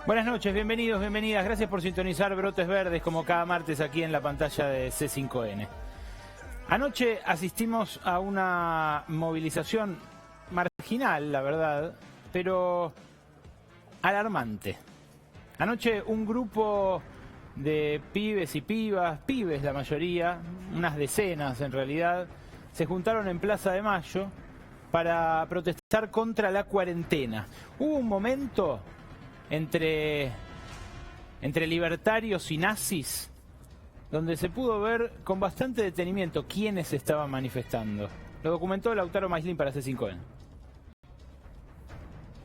Buenas noches, bienvenidos, bienvenidas. Gracias por sintonizar Brotes Verdes como cada martes aquí en la pantalla de C5N. Anoche asistimos a una movilización marginal, la verdad, pero alarmante. Anoche un grupo de pibes y pibas, pibes la mayoría, unas decenas en realidad, se juntaron en Plaza de Mayo para protestar contra la cuarentena. Hubo un momento entre libertarios y nazis donde se pudo ver con bastante detenimiento quiénes estaban manifestando. Lo documentó Lautaro Maislin para C5N.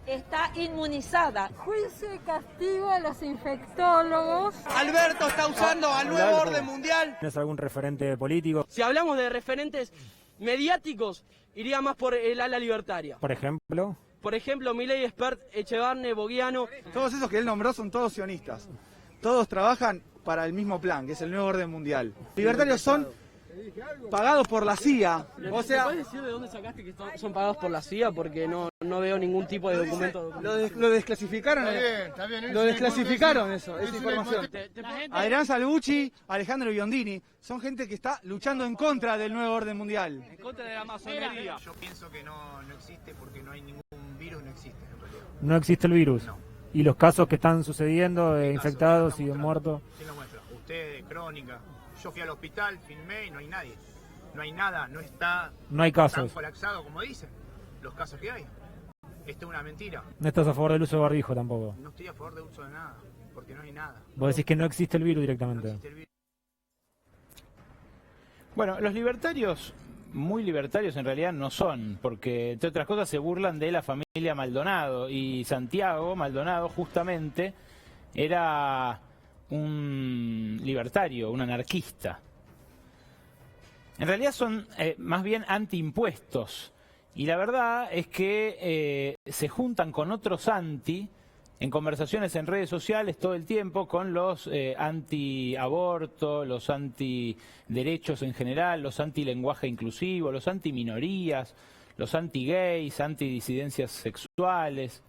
Está inmunizada. Juicio y castigo a los infectólogos. Alberto está usando al nuevo orden mundial. ¿Tienes algún referente político? Si hablamos de referentes mediáticos, iría más por el ala libertaria. Por ejemplo. Por ejemplo, Milei, Espert, Echevarne, Bogiano. Todos esos que él nombró son todos sionistas. Todos trabajan para el mismo plan, que es el nuevo orden mundial. Libertarios son pagados por la CIA. O sea, ¿Puedes decir de dónde sacaste que son pagados por la CIA? Porque no veo ningún tipo de documento. lo desclasificaron. Está bien, Lo desclasificaron esa información. Te Adrián Salvucci, Alejandro Biondini, son gente que está luchando en contra del nuevo orden mundial. en contra de la masonería. Yo pienso que no existe porque no hay ningún virus, no existe en realidad. No existe el virus. No. Y los casos que están sucediendo de ¿Qué infectados caso? y de muertos. ¿Quién lo muestra? Usted, de Crónica. Yo fui al hospital, filmé y no hay nadie. No hay nada, no está No hay tan casos. colapsado como dicen los casos que hay. Esto es una mentira. No estás a favor del uso de barbijo tampoco. No estoy a favor de uso de nada, porque no hay nada. Vos decís que no existe el virus No directamente. existe el virus. Bueno, los libertarios, muy libertarios en realidad no son, porque entre otras cosas se burlan de la familia Maldonado, y Santiago Maldonado justamente era un libertario, un anarquista. En realidad son más bien antiimpuestos, y la verdad es que se juntan con otros anti en conversaciones en redes sociales todo el tiempo con los anti-aborto, los anti-derechos en general, los anti-lenguaje inclusivo, los anti-minorías, los anti-gays, anti-disidencias sexuales.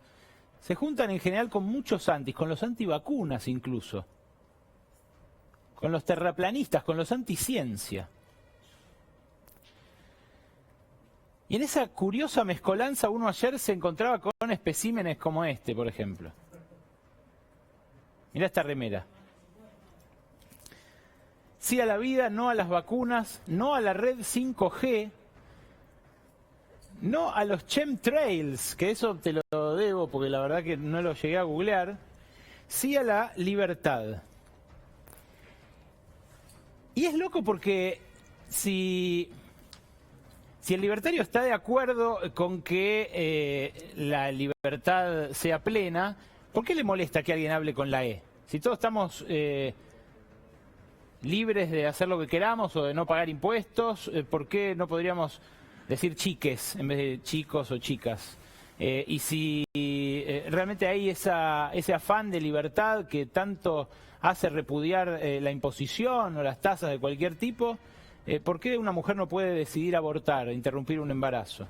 Se juntan en general con muchos antis, con los anti-vacunas incluso, con los terraplanistas, con los anti-ciencia. Y en esa curiosa mezcolanza uno ayer se encontraba con especímenes como este, por ejemplo. Mirá esta remera. Sí a la vida, no a las vacunas, no a la red 5G, no a los chemtrails, que eso te lo debo porque la verdad que no lo llegué a googlear. Sí a la libertad. Y es loco porque si el libertario está de acuerdo con que la libertad sea plena, ¿por qué le molesta que alguien hable con la E? Si todos estamos libres de hacer lo que queramos o de no pagar impuestos, ¿por qué no podríamos decir chiques en vez de chicos o chicas? Y si realmente hay ese afán de libertad que tanto hace repudiar la imposición o las tasas de cualquier tipo, ¿por qué una mujer no puede decidir abortar, interrumpir un embarazo?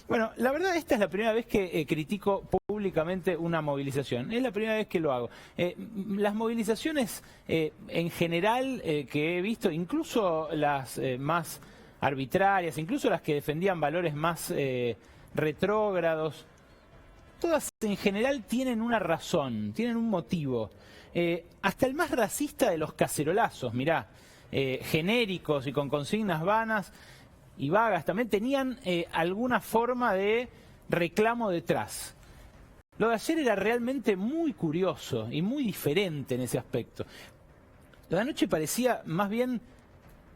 Bueno, la verdad esta es la primera vez que critico públicamente una movilización. Es la primera vez que lo hago. Las movilizaciones en general que he visto, incluso las más arbitrarias, incluso las que defendían valores más retrógrados, todas en general tienen una razón, tienen un motivo. Hasta el más racista de los cacerolazos, mirá. Genéricos y con consignas vanas y vagas también tenían alguna forma de reclamo detrás. Lo de ayer era realmente muy curioso y muy diferente en ese aspecto. Lo de anoche parecía más bien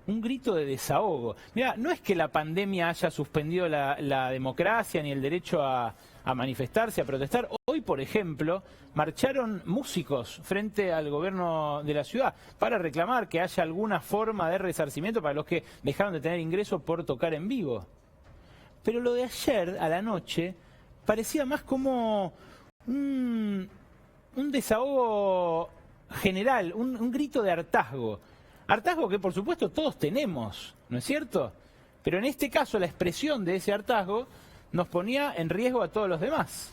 un grito de desahogo. Mirá, no es que la pandemia haya suspendido la democracia ni el derecho a manifestarse, a protestar. Hoy, por ejemplo, marcharon músicos frente al gobierno de la ciudad para reclamar que haya alguna forma de resarcimiento para los que dejaron de tener ingresos por tocar en vivo. Pero lo de ayer, a la noche, parecía más como un desahogo general, un grito de hartazgo. Hartazgo que, por supuesto, todos tenemos, ¿no es cierto? Pero en este caso, la expresión de ese hartazgo nos ponía en riesgo a todos los demás.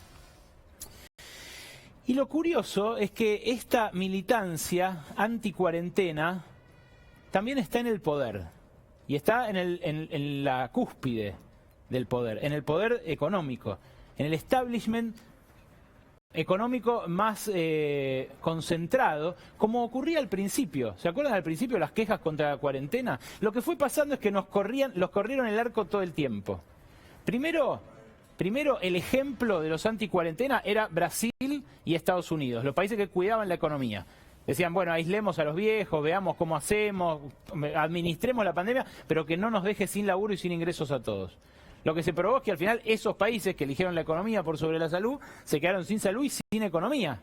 Y lo curioso es que esta militancia anti-cuarentena también está en el poder. Y está en la cúspide del poder, en el poder económico, en el establishment económico más concentrado, como ocurría al principio. ¿Se acuerdan al principio las quejas contra la cuarentena? Lo que fue pasando es que los corrieron el arco todo el tiempo. Primero el ejemplo de los anticuarentena era Brasil y Estados Unidos, los países que cuidaban la economía. Decían, bueno, aislemos a los viejos, veamos cómo hacemos, administremos la pandemia, pero que no nos deje sin laburo y sin ingresos a todos. Lo que se probó es que al final esos países que eligieron la economía por sobre la salud, se quedaron sin salud y sin economía.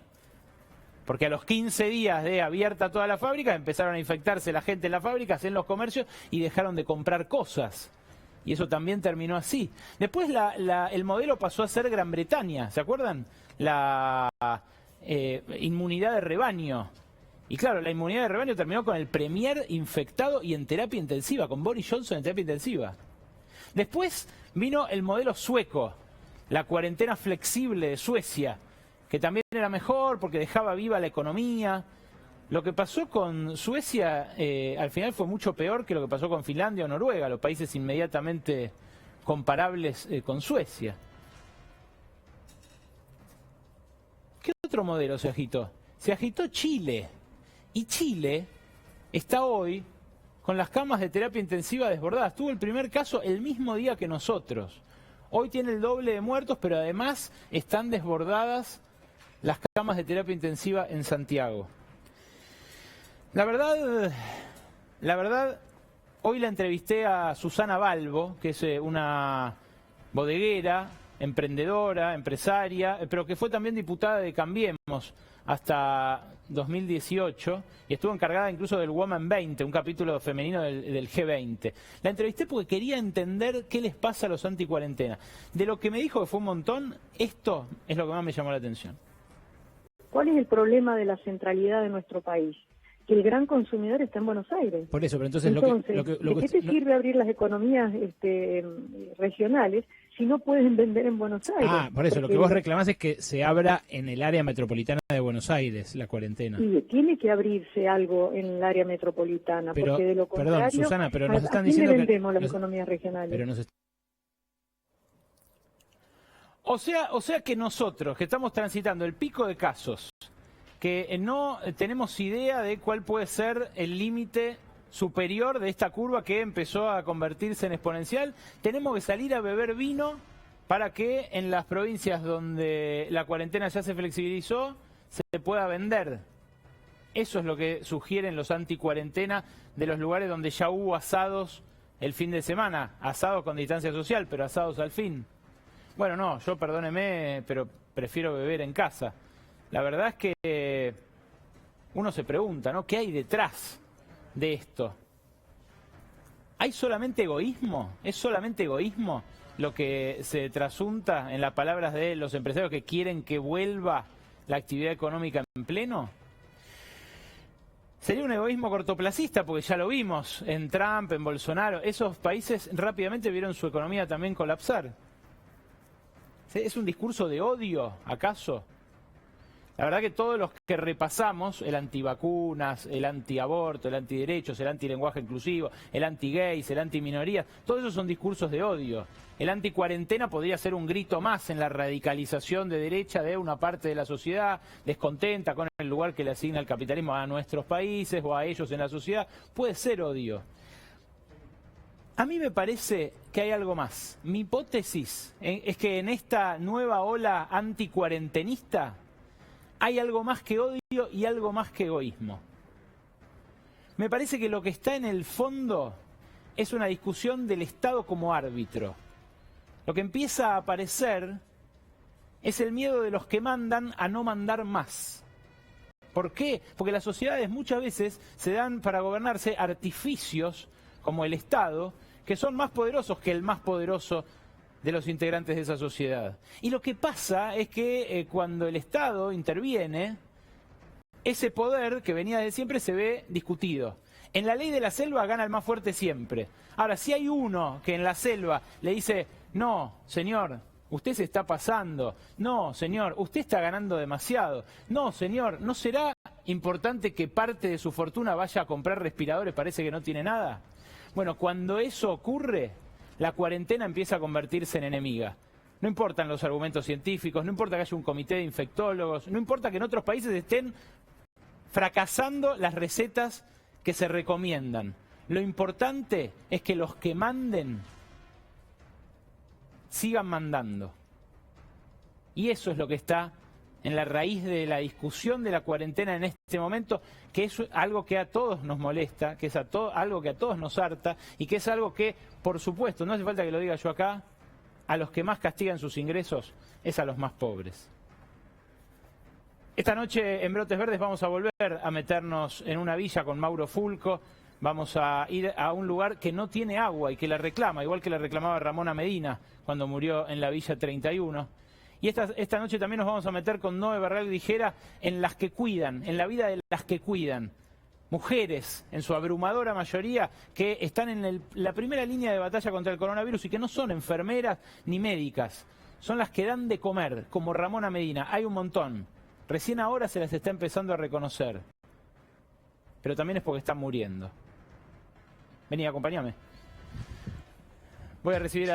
Porque a los 15 días de abierta toda la fábrica, empezaron a infectarse la gente en las fábricas, en los comercios, y dejaron de comprar cosas. Y eso también terminó así. Después el modelo pasó a ser Gran Bretaña, ¿se acuerdan? La inmunidad de rebaño. Y claro, la inmunidad de rebaño terminó con el premier infectado y en terapia intensiva, con Boris Johnson en terapia intensiva. Después vino el modelo sueco, la cuarentena flexible de Suecia, que también era mejor porque dejaba viva la economía. Lo que pasó con Suecia al final fue mucho peor que lo que pasó con Finlandia o Noruega, los países inmediatamente comparables con Suecia. ¿Qué otro modelo se agitó? Se agitó Chile. Y Chile está hoy con las camas de terapia intensiva desbordadas. Tuvo el primer caso el mismo día que nosotros. Hoy tiene el doble de muertos, pero además están desbordadas las camas de terapia intensiva en Santiago. La verdad, hoy la entrevisté a Susana Balbo, que es una bodeguera, emprendedora, empresaria, pero que fue también diputada de Cambiemos hasta 2018 y estuvo encargada incluso del Woman 20, un capítulo femenino del G20. La entrevisté porque quería entender qué les pasa a los anticuarentena. De lo que me dijo, que fue un montón, esto es lo que más me llamó la atención. ¿Cuál es el problema de la centralidad de nuestro país? Que el gran consumidor está en Buenos Aires. Por eso, pero entonces ¿de qué te sirve abrir las economías regionales si no pueden vender en Buenos Aires? Ah, por eso, lo que vos reclamás es que se abra en el área metropolitana de Buenos Aires la cuarentena. Sí, tiene que abrirse algo en el área metropolitana, pero, porque de lo contrario, perdón, Susana, pero nos están ¿a quién diciendo le vendemos que las economías regionales? Pero O sea que nosotros, que estamos transitando el pico de casos, que no tenemos idea de cuál puede ser el límite superior de esta curva que empezó a convertirse en exponencial, tenemos que salir a beber vino para que en las provincias donde la cuarentena ya se flexibilizó, se pueda vender. Eso es lo que sugieren los anticuarentena de los lugares donde ya hubo asados el fin de semana, asados con distancia social, pero asados al fin. Bueno, no, yo perdóneme, pero prefiero beber en casa. La verdad es que uno se pregunta, ¿no? ¿Qué hay detrás de esto? ¿Hay solamente egoísmo? ¿Es solamente egoísmo lo que se trasunta en las palabras de los empresarios que quieren que vuelva la actividad económica en pleno? Sería un egoísmo cortoplacista, porque ya lo vimos en Trump, en Bolsonaro. Esos países rápidamente vieron su economía también colapsar. ¿Es un discurso de odio, acaso? La verdad que todos los que repasamos, el antivacunas, el antiaborto, el antiderechos, el antilenguaje inclusivo, el anti-gays, el anti-minorías, todos esos son discursos de odio. El anticuarentena podría ser un grito más en la radicalización de derecha de una parte de la sociedad, descontenta con el lugar que le asigna el capitalismo a nuestros países o a ellos en la sociedad. Puede ser odio. A mí me parece que hay algo más. Mi hipótesis es que en esta nueva ola anticuarentenista hay algo más que odio y algo más que egoísmo. Me parece que lo que está en el fondo es una discusión del Estado como árbitro. Lo que empieza a aparecer es el miedo de los que mandan a no mandar más. ¿Por qué? Porque las sociedades muchas veces se dan para gobernarse artificios como el Estado, que son más poderosos que el más poderoso de los integrantes de esa sociedad. Y lo que pasa es que cuando el Estado interviene, ese poder que venía de siempre se ve discutido. En la ley de la selva gana el más fuerte siempre. Ahora, si hay uno que en la selva le dice, no, señor, usted se está pasando. No, señor, usted está ganando demasiado. No, señor, ¿no será importante que parte de su fortuna vaya a comprar respiradores? Parece que no tiene nada. Bueno, cuando eso ocurre, la cuarentena empieza a convertirse en enemiga. No importan los argumentos científicos, no importa que haya un comité de infectólogos, no importa que en otros países estén fracasando las recetas que se recomiendan. Lo importante es que los que manden sigan mandando. Y eso es lo que está en la raíz de la discusión de la cuarentena en este momento, que es algo que a todos nos molesta, que es algo que a todos nos harta y que es algo que, por supuesto, no hace falta que lo diga yo acá, a los que más castigan sus ingresos es a los más pobres. Esta noche en Brotes Verdes vamos a volver a meternos en una villa con Mauro Fulco. Vamos a ir a un lugar que no tiene agua y que la reclama, igual que la reclamaba Ramona Medina cuando murió en la Villa 31. Y esta noche también nos vamos a meter con Noé Barral Grijera en las que cuidan, en la vida de las que cuidan. Mujeres, en su abrumadora mayoría, que están en la primera línea de batalla contra el coronavirus y que no son enfermeras ni médicas. Son las que dan de comer, como Ramona Medina. Hay un montón. Recién ahora se las está empezando a reconocer. Pero también es porque están muriendo. Vení, acompáñame. Voy a recibir a